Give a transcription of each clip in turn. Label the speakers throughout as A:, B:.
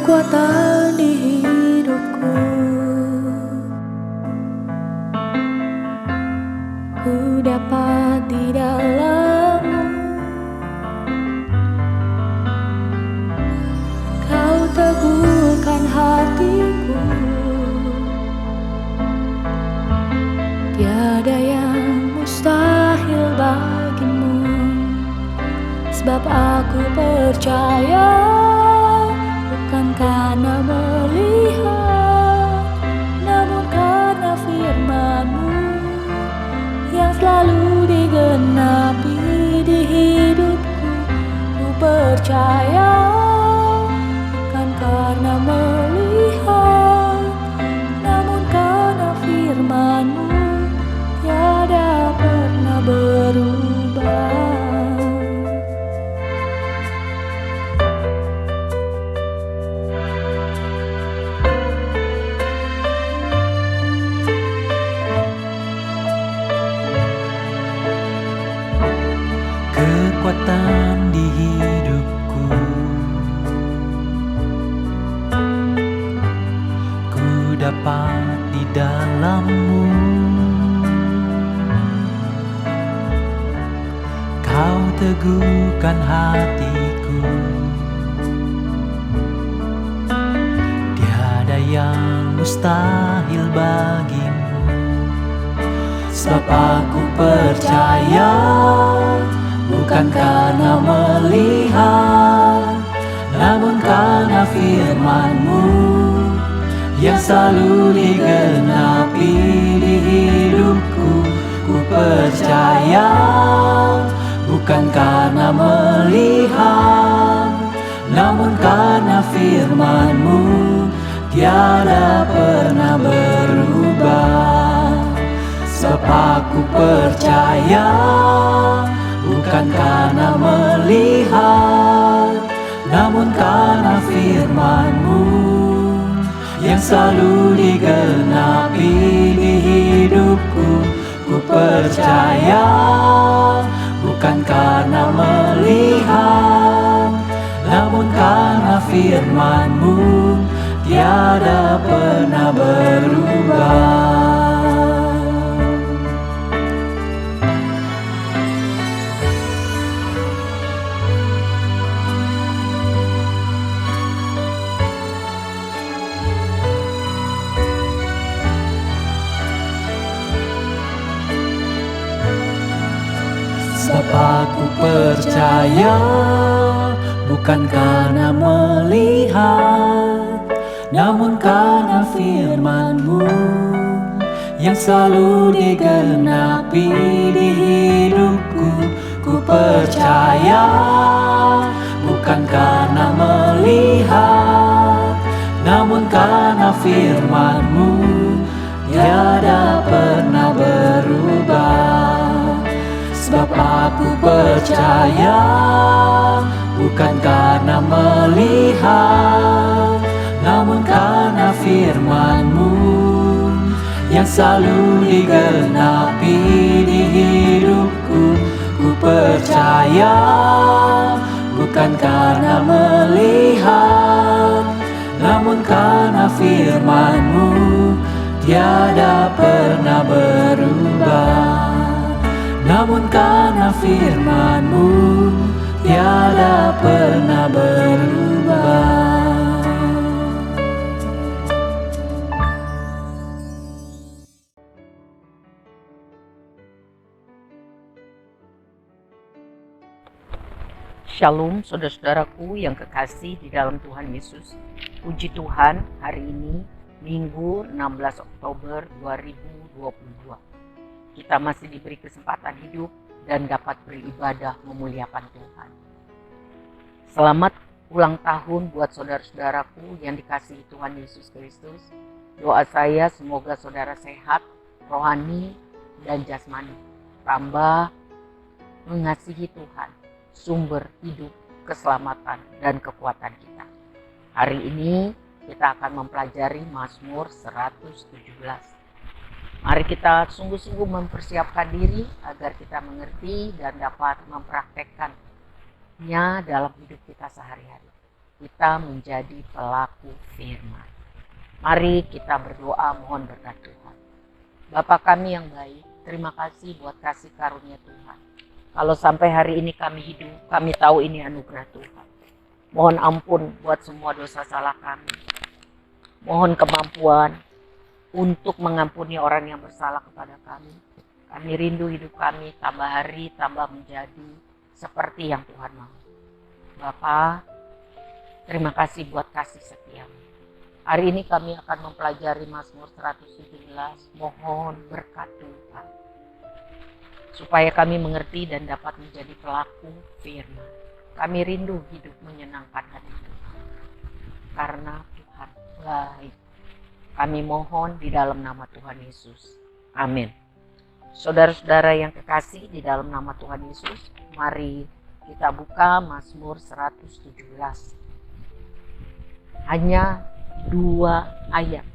A: kekuatan di hidupku. Ku dapat di dalam-Mu. Kau teguhkan hatiku. Tiada yang mustahil bagimu, sebab aku percaya. Bukan karena melihat, namun karena firman-Mu yang selalu digenapi di hidupku. Ku percaya, bukan karena melihat, namun karena firman-Mu tiada pernah berubah.
B: Kekuatan di hidupku, ku dapat di dalam-Mu. Kau teguhkan hatiku. Tiada yang mustahil bagimu, sebab aku percaya. Bukan karena melihat, namun karena firman-Mu yang selalu digenapi di hidupku. Ku percaya, bukan karena melihat, namun karena firman-Mu tiada pernah berubah. Sebab aku percaya, bukan karena melihat, namun karena firman-Mu yang selalu digenapi di hidupku. Ku percaya, bukan karena melihat, namun karena firman-Mu tiada pernah berubah. Sebab aku percaya, bukan karena melihat, namun karena firman-Mu yang selalu digenapi di hidupku. Ku percaya, bukan karena melihat, namun karena firman-Mu tiada pernah berubah. Sebab aku percaya, bukan karena melihat, namun karena firman-Mu yang selalu digenapi di hidupku. Ku percaya, bukan karena melihat, namun karena firman-Mu tiada pernah berubah. Namun karena firman-Mu tiada pernah berubah.
C: Shalom saudara-saudaraku yang kekasih di dalam Tuhan Yesus. Puji Tuhan, hari ini Minggu 16 Oktober 2022. Kita masih diberi kesempatan hidup dan dapat beribadah memuliakan Tuhan. Selamat ulang tahun buat saudara-saudaraku yang dikasihi Tuhan Yesus Kristus. Doa saya semoga saudara sehat, rohani, dan jasmani. Tambah mengasihi Tuhan, sumber hidup, keselamatan, dan kekuatan kita. Hari ini kita akan mempelajari Mazmur 117. Mari kita sungguh-sungguh mempersiapkan diri agar kita mengerti dan dapat mempraktekkannya dalam hidup kita sehari-hari. kita menjadi pelaku firman. Mari kita berdoa mohon berkat Tuhan. Bapa kami yang baik, terima kasih buat kasih karunia Tuhan. Kalau sampai hari ini kami hidup, kami tahu ini anugerah Tuhan. Mohon ampun buat semua dosa salah kami. Mohon kemampuan untuk mengampuni orang yang bersalah kepada kami. Kami rindu hidup kami tambah hari tambah menjadi seperti yang Tuhan mau. Bapa, terima kasih buat kasih setiamu. Hari ini kami akan mempelajari Mazmur 117. Mohon berkat Tuhan, supaya kami mengerti dan dapat menjadi pelaku firman. Kami rindu hidup menyenangkan hati Tuhan, karena Tuhan baik. Kami mohon di dalam nama Tuhan Yesus. Amin. Saudara-saudara yang kekasih di dalam nama Tuhan Yesus, mari kita buka Mazmur 117. Hanya 2 ayat.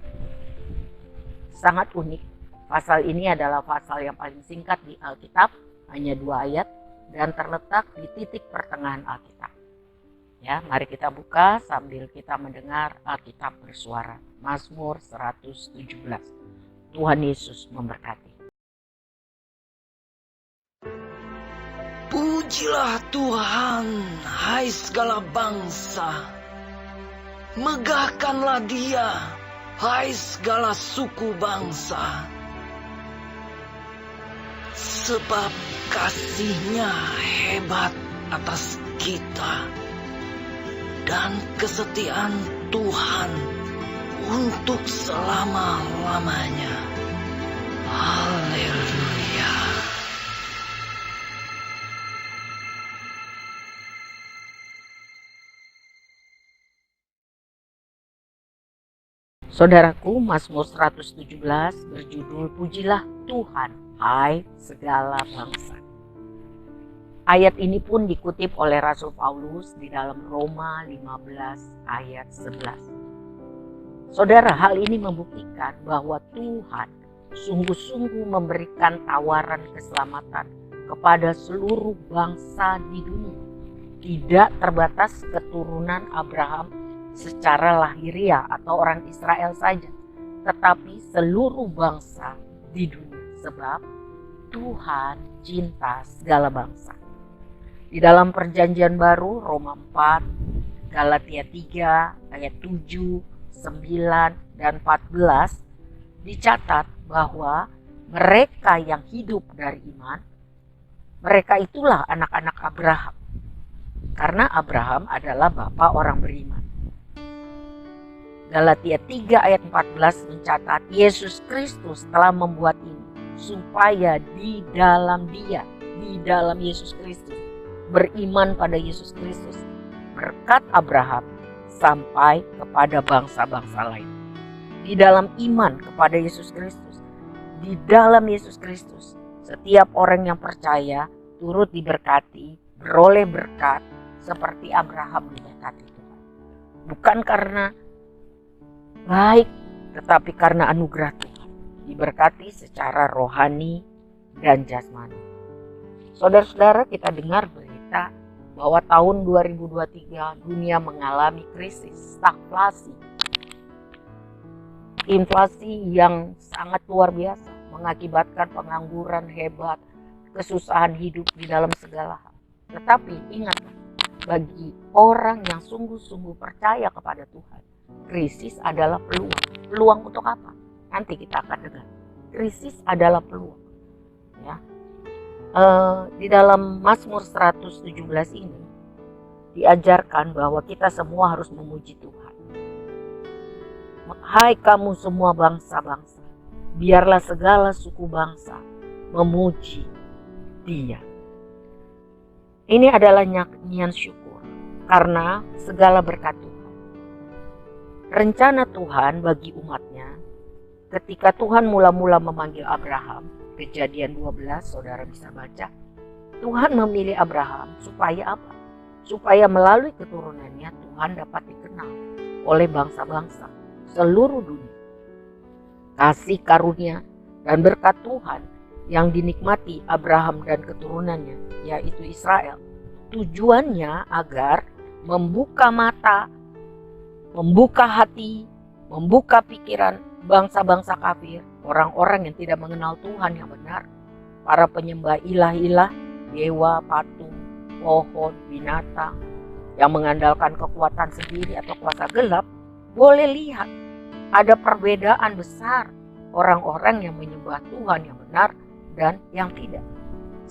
C: Sangat unik. Pasal ini adalah pasal yang paling singkat di Alkitab, hanya 2 ayat dan terletak di titik pertengahan Alkitab. Ya, mari kita buka sambil kita mendengar Alkitab bersuara. Mazmur 117. Tuhan Yesus memberkati.
D: Pujilah Tuhan, hai segala bangsa. Megahkanlah Dia, hai segala suku bangsa. Sebab kasih-Nya hebat atas kita, dan kesetiaan Tuhan untuk selama-lamanya. Haleluya.
C: Saudaraku, Mazmur 117 berjudul Pujilah Tuhan, hai segala bangsa. Ayat ini pun dikutip oleh Rasul Paulus di dalam Roma 15 ayat 11. Saudara, hal ini membuktikan bahwa Tuhan sungguh-sungguh memberikan tawaran keselamatan kepada seluruh bangsa di dunia. Tidak terbatas keturunan Abraham secara lahiriah atau orang Israel saja, tetapi seluruh bangsa di dunia, sebab Tuhan cinta segala bangsa. Di dalam perjanjian baru, Roma 4, Galatia 3 ayat 7, 9 dan 14 dicatat bahwa mereka yang hidup dari iman, mereka itulah anak-anak Abraham, karena Abraham adalah bapa orang beriman. Galatia 3 ayat 14 mencatat Yesus Kristus telah membuat ini supaya di dalam Dia, di dalam Yesus Kristus, beriman pada Yesus Kristus, berkat Abraham sampai kepada bangsa-bangsa lain. Di dalam iman kepada Yesus Kristus, di dalam Yesus Kristus, setiap orang yang percaya turut diberkati, beroleh berkat seperti Abraham diberkati Tuhan. Bukan karena baik, tetapi karena anugerah Tuhan, diberkati secara rohani dan jasmani. Saudara-saudara, kita dengar berita bahwa tahun 2023 dunia mengalami krisis, stagflasi, inflasi yang sangat luar biasa, mengakibatkan pengangguran hebat, kesusahan hidup di dalam segala hal. Tetapi ingatlah, bagi orang yang sungguh-sungguh percaya kepada Tuhan, krisis adalah peluang. Peluang untuk apa? Nanti kita akan dengar. Krisis adalah peluang. Ya. Di dalam Mazmur 117 ini diajarkan bahwa kita semua harus memuji Tuhan. Hai kamu semua bangsa-bangsa, biarlah segala suku bangsa memuji Dia. Ini adalah nyanyian syukur karena segala berkat Tuhan. Rencana Tuhan bagi umatnya ketika Tuhan mula-mula memanggil Abraham, Kejadian 12, saudara bisa baca. Tuhan memilih Abraham supaya apa? Supaya melalui keturunannya Tuhan dapat dikenal oleh bangsa-bangsa seluruh dunia. Kasih karunia dan berkat Tuhan yang dinikmati Abraham dan keturunannya, yaitu Israel, tujuannya agar membuka mata, membuka hati, membuka pikiran bangsa-bangsa kafir, orang-orang yang tidak mengenal Tuhan yang benar, para penyembah ilah-ilah, dewa, patung, pohon, binatang, yang mengandalkan kekuatan sendiri atau kuasa gelap, boleh lihat ada perbedaan besar orang-orang yang menyembah Tuhan yang benar dan yang tidak.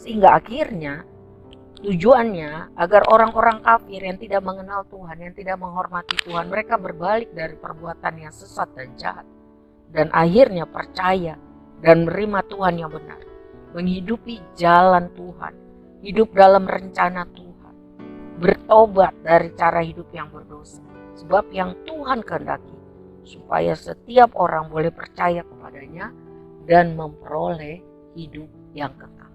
C: Sehingga akhirnya tujuannya agar orang-orang kafir yang tidak mengenal Tuhan, yang tidak menghormati Tuhan, mereka berbalik dari perbuatan yang sesat dan jahat, dan akhirnya percaya dan menerima Tuhan yang benar, menghidupi jalan Tuhan, hidup dalam rencana Tuhan, bertobat dari cara hidup yang berdosa. Sebab yang Tuhan kehendaki supaya setiap orang boleh percaya kepadanya dan memperoleh hidup yang kekal,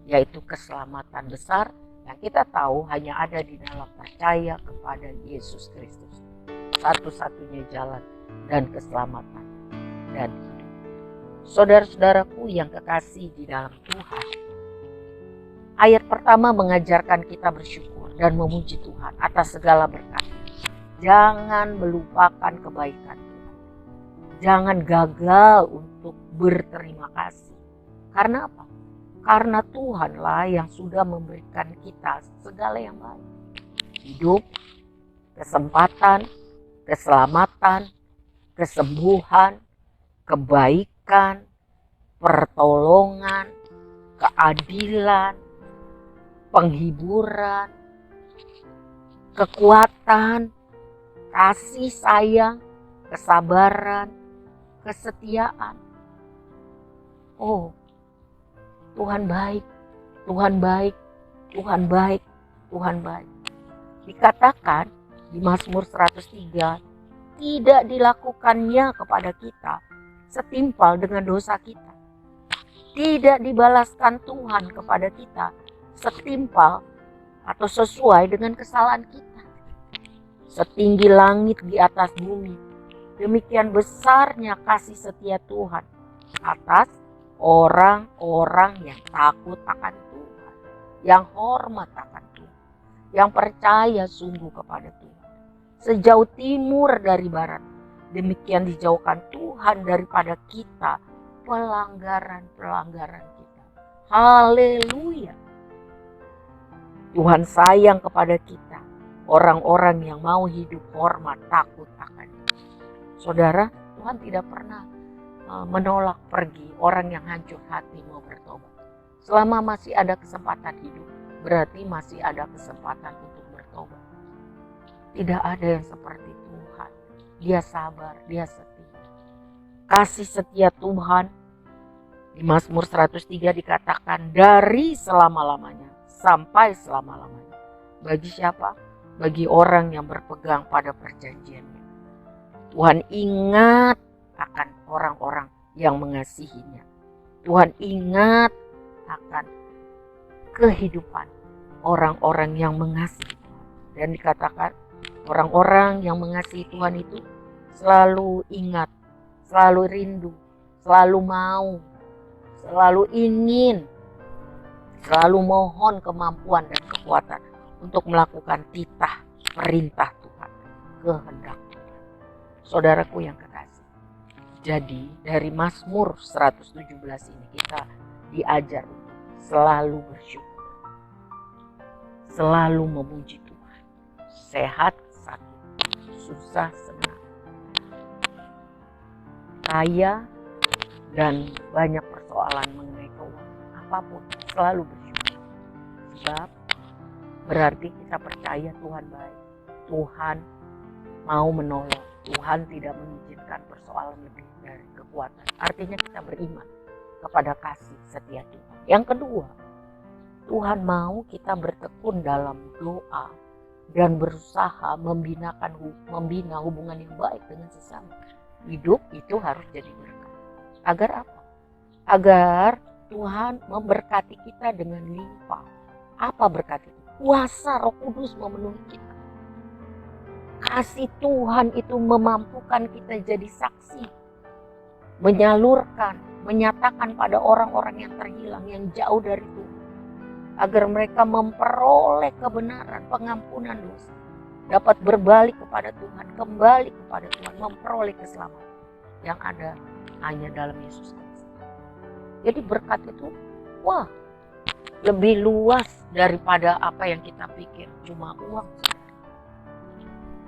C: yaitu keselamatan besar yang kita tahu hanya ada di dalam percaya kepada Yesus Kristus, satu-satunya jalan dan keselamatan dan hidup. Saudara-saudaraku yang kekasih di dalam Tuhan, ayat pertama mengajarkan kita bersyukur dan memuji Tuhan atas segala berkat. Jangan melupakan kebaikan Tuhan. Jangan gagal untuk berterima kasih. Karena apa? Karena Tuhanlah yang sudah memberikan kita segala yang baik. Hidup, kesempatan, keselamatan, kesembuhan, kebaikan, pertolongan, keadilan, penghiburan, kekuatan, kasih sayang, kesabaran, kesetiaan. Oh, Tuhan baik, Tuhan baik, Tuhan baik, Tuhan baik. Dikatakan di Mazmur 103, tidak dilakukannya kepada kita setimpal dengan dosa kita. Tidak dibalaskan Tuhan kepada kita setimpal atau sesuai dengan kesalahan kita. Setinggi langit di atas bumi, demikian besarnya kasih setia Tuhan atas orang-orang yang takut akan Tuhan, yang hormat akan Tuhan, yang percaya sungguh kepada Tuhan. Sejauh timur dari barat, demikian dijauhkan Tuhan daripada kita pelanggaran-pelanggaran kita. Haleluya. Tuhan sayang kepada kita, orang-orang yang mau hidup hormat, takut akan Dia. Saudara, Tuhan tidak pernah menolak pergi orang yang hancur hati mau bertobat. Selama masih ada kesempatan hidup, berarti masih ada kesempatan untuk bertobat. Tidak ada yang seperti Tuhan. Dia sabar, Dia setia. Kasih setia Tuhan di Mazmur 103 dikatakan dari selama-lamanya sampai selama-lamanya. Bagi siapa? Bagi orang yang berpegang pada perjanjiannya. Tuhan ingat akan orang-orang yang mengasihinya. Tuhan ingat akan kehidupan orang-orang yang mengasihi Tuhan. Dan dikatakan orang-orang yang mengasihi Tuhan itu selalu ingat, selalu rindu, selalu mau, selalu ingin, selalu mohon kemampuan dan kekuatan untuk melakukan titah perintah Tuhan, kehendak Tuhan. Saudaraku yang kekasih, jadi dari Mazmur 117 ini kita diajar untuk selalu bersyukur, selalu memuji Tuhan, sehat sakit, susah senang, kaya dan banyak persoalan mengenai keuangan, apapun selalu bersyukur. Sebab berarti kita percaya Tuhan baik, Tuhan mau menolong, Tuhan tidak mengizinkan persoalan lebih dari kekuatan. Artinya kita beriman kepada kasih setia Tuhan. Yang kedua, Tuhan mau kita bertekun dalam doa dan berusaha membina hubungan yang baik dengan sesama. Hidup itu harus jadi berkat. Agar apa? Agar Tuhan memberkati kita dengan limpah. Apa berkat itu? Kuasa Roh Kudus memenuhi kita. Kasih Tuhan itu memampukan kita jadi saksi, menyalurkan, menyatakan pada orang-orang yang terhilang, yang jauh dari Tuhan, agar mereka memperoleh kebenaran, pengampunan dosa, dapat berbalik kepada Tuhan, kembali kepada Tuhan, memperoleh keselamatan yang ada hanya dalam Yesus Kristus. Jadi berkat itu, wah, lebih luas daripada apa yang kita pikir, cuma uang.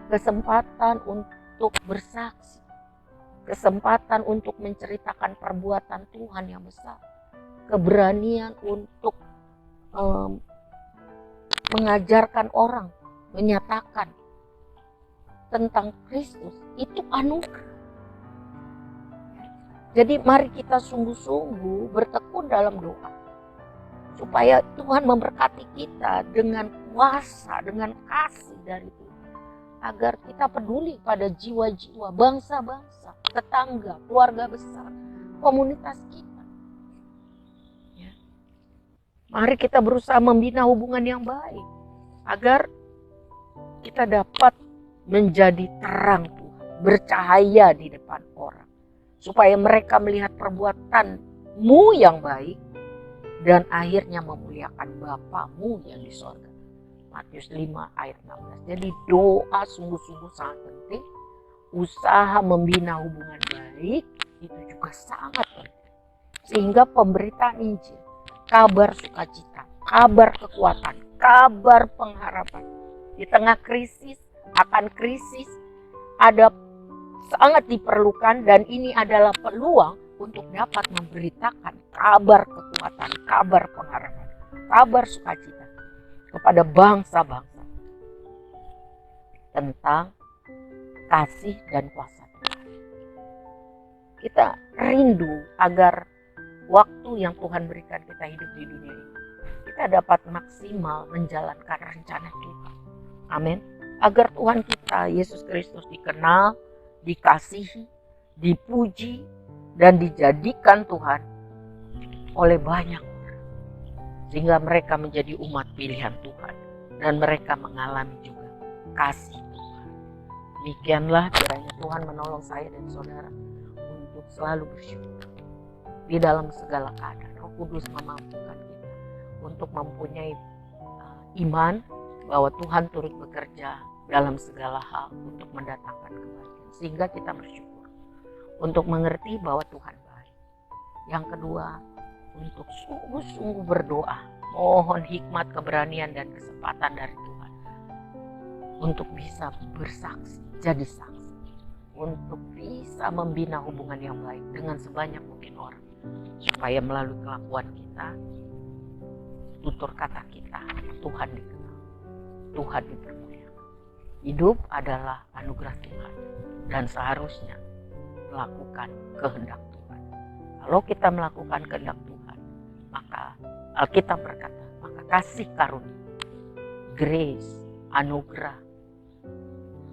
C: Kesempatan untuk bersaksi, kesempatan untuk menceritakan perbuatan Tuhan yang besar, keberanian untuk mengajarkan orang, menyatakan tentang Kristus, itu anugerah. Jadi mari kita sungguh-sungguh bertekun dalam doa, supaya Tuhan memberkati kita dengan kuasa, dengan kasih dari Tuhan, agar kita peduli pada jiwa-jiwa, bangsa-bangsa, tetangga, keluarga besar, komunitas kita. Ya. Mari kita berusaha membina hubungan yang baik, agar kita dapat menjadi terang Tuhan, bercahaya di depan orang, supaya mereka melihat perbuatanmu yang baik dan akhirnya memuliakan Bapamu yang di sorga. Matius 5 ayat 16. Jadi doa sungguh-sungguh sangat penting. Usaha membina hubungan baik itu juga sangat penting. Sehingga pemberitaan Injil, kabar sukacita, kabar kekuatan, kabar pengharapan di tengah krisis, akan krisis, ada sangat diperlukan, dan ini adalah peluang untuk dapat memberitakan kabar kekuatan, kabar pengharapan, kabar sukacita kepada bangsa-bangsa tentang kasih dan kuasa Tuhan. Kita rindu agar waktu yang Tuhan berikan kita hidup di dunia ini, kita dapat maksimal menjalankan rencana Tuhan. Amin. Agar Tuhan kita, Yesus Kristus, dikenal, dikasihi, dipuji, dan dijadikan Tuhan oleh banyak orang. Sehingga mereka menjadi umat pilihan Tuhan. Dan mereka mengalami juga kasih Tuhan. Demikianlah kiranya Tuhan menolong saya dan saudara untuk selalu bersyukur di dalam segala keadaan. Roh Kudus memampukan kita untuk mempunyai iman bahwa Tuhan turut bekerja dalam segala hal untuk mendatangkan kebaikan. Sehingga kita bersyukur untuk mengerti bahwa Tuhan baik. Yang kedua, untuk sungguh-sungguh berdoa, mohon hikmat, keberanian, dan kesempatan dari Tuhan untuk bisa bersaksi, jadi saksi, untuk bisa membina hubungan yang baik dengan sebanyak mungkin orang, supaya melalui kelakuan kita, tutur kata kita, Tuhan dikenal, Tuhan dipermuliakan. Hidup adalah anugerah Tuhan dan seharusnya melakukan kehendak Tuhan. Kalau kita melakukan kehendak Tuhan, maka Alkitab berkata, maka kasih karunia, grace, anugerah,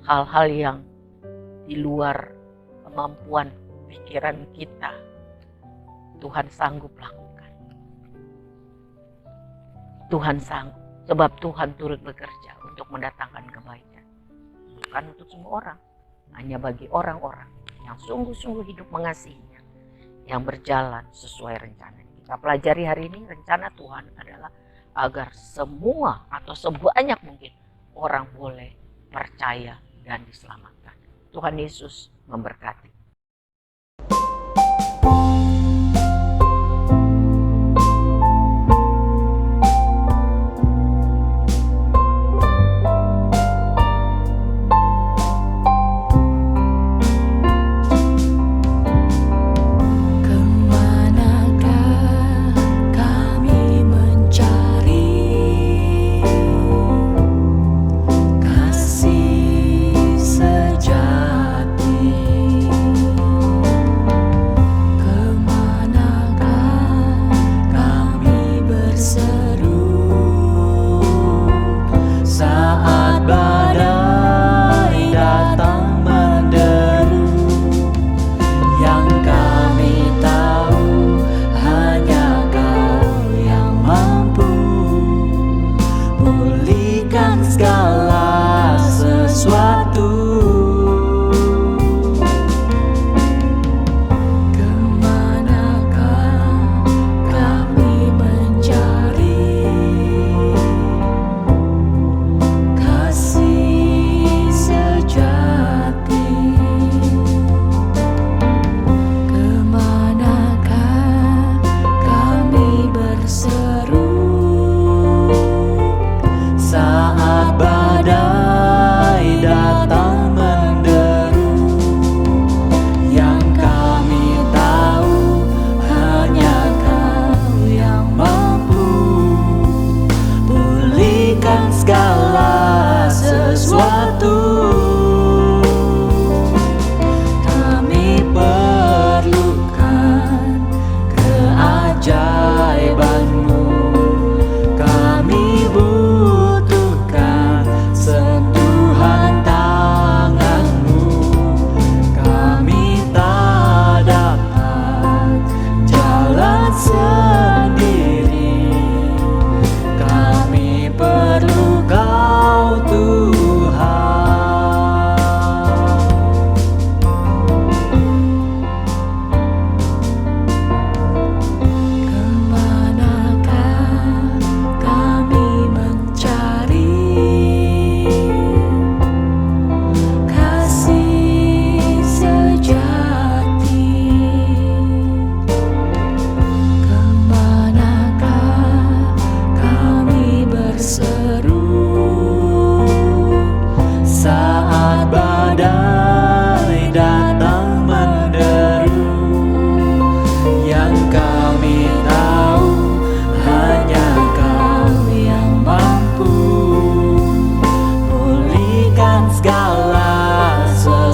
C: hal-hal yang di luar kemampuan pikiran kita, Tuhan sanggup lakukan. Tuhan sanggup, sebab Tuhan turut bekerja untuk mendatangkan kebaikan. Bukan untuk semua orang, hanya bagi orang-orang yang sungguh-sungguh hidup mengasihinya, yang berjalan sesuai rencana. Kita pelajari hari ini, rencana Tuhan adalah agar semua atau sebanyak mungkin orang boleh percaya dan diselamatkan. Tuhan Yesus memberkati.
A: Kasih sejati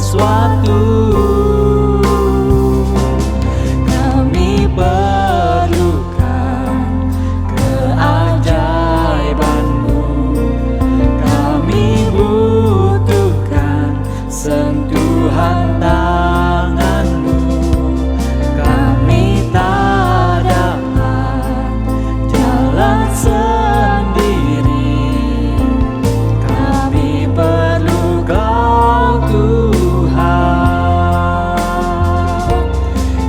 B: sesuatu. Kami perlukan keajaiban-Mu. Kami butuhkan sentuhan tangan-Mu. Kami tak dapat jalan sendiri. Kami perlu Kau Tuhan.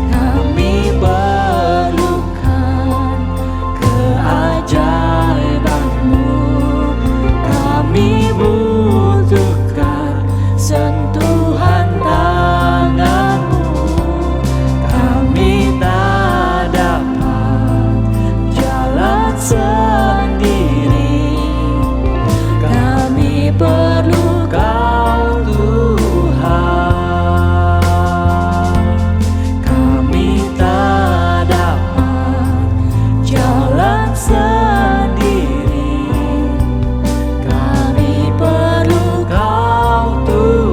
B: Kami perlukan keajaiban-Mu. Kami butuhkan sentuhan tangan-Mu. Kami tak dapat jalan sendiri. Kami perlu Kau Tuhan. Kami tak dapat jalan sendiri. Kami perlu Kau Tuhan.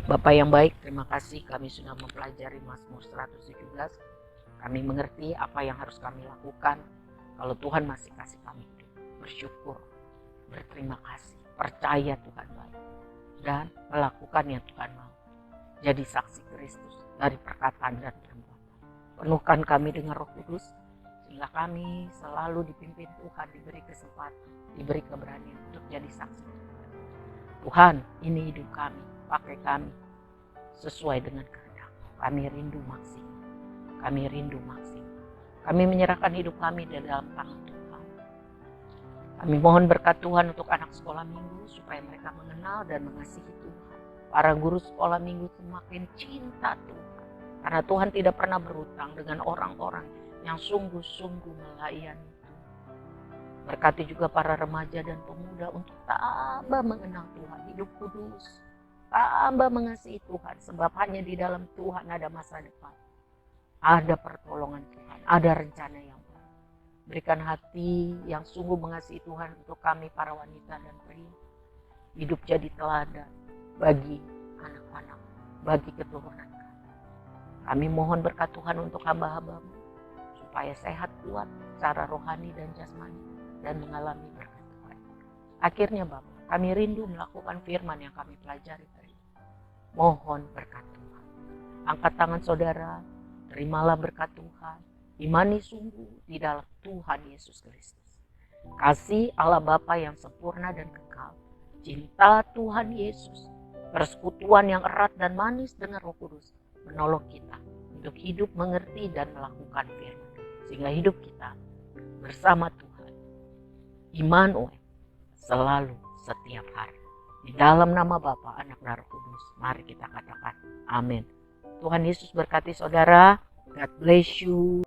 C: Bapak yang baik, terima kasih kami sudah mempelajari Mazmur 117. Kami mengerti apa yang harus kami lakukan kalau Tuhan masih kasih kami hidup. Bersyukur, berterima kasih, percaya Tuhan baik, dan melakukan yang Tuhan mau. Jadi saksi Kristus dari perkataan dan perbuatan. Penuhkan kami dengan Roh Kudus, sehingga kami selalu dipimpin Tuhan, diberi kesempatan, diberi keberanian untuk jadi saksi Tuhan. Tuhan, ini hidup kami, pakai kami sesuai dengan kehendak. Kami rindu maksimal. Kami rindu maksimal. Kami menyerahkan hidup kami di dalam tangan Tuhan. Kami mohon berkat Tuhan untuk anak sekolah minggu supaya mereka mengenal dan mengasihi Tuhan. Para guru sekolah minggu semakin cinta Tuhan. Karena Tuhan tidak pernah berhutang dengan orang-orang yang sungguh-sungguh melayani Tuhan. Berkati juga para remaja dan pemuda untuk tambah mengenal Tuhan, hidup kudus, tambah mengasihi Tuhan, sebab hanya di dalam Tuhan ada masa depan, ada pertolongan Tuhan, ada rencana yang baik. Berikan hati yang sungguh mengasihi Tuhan untuk kami para wanita dan pria, hidup jadi teladan bagi anak-anak, bagi keturunan kami. Kami mohon berkat Tuhan untuk hamba-hamba-Mu supaya sehat kuat secara rohani dan jasmani dan mengalami berkat Tuhan. Akhirnya Bapa, kami rindu melakukan firman yang kami pelajari tadi. Mohon berkat Tuhan. Angkat tangan saudara, terimalah berkat Tuhan. Imani sungguh di dalam Tuhan Yesus Kristus. Kasih Allah Bapa yang sempurna dan kekal. Cinta Tuhan Yesus. Persekutuan yang erat dan manis dengan Roh Kudus menolong kita untuk hidup mengerti dan melakukan firman. Sehingga hidup kita bersama Tuhan, Immanuel, selalu setiap hari. Di dalam nama Bapa, Anak, dan Roh Kudus, mari kita katakan amin. Tuhan Yesus berkati saudara. God bless you.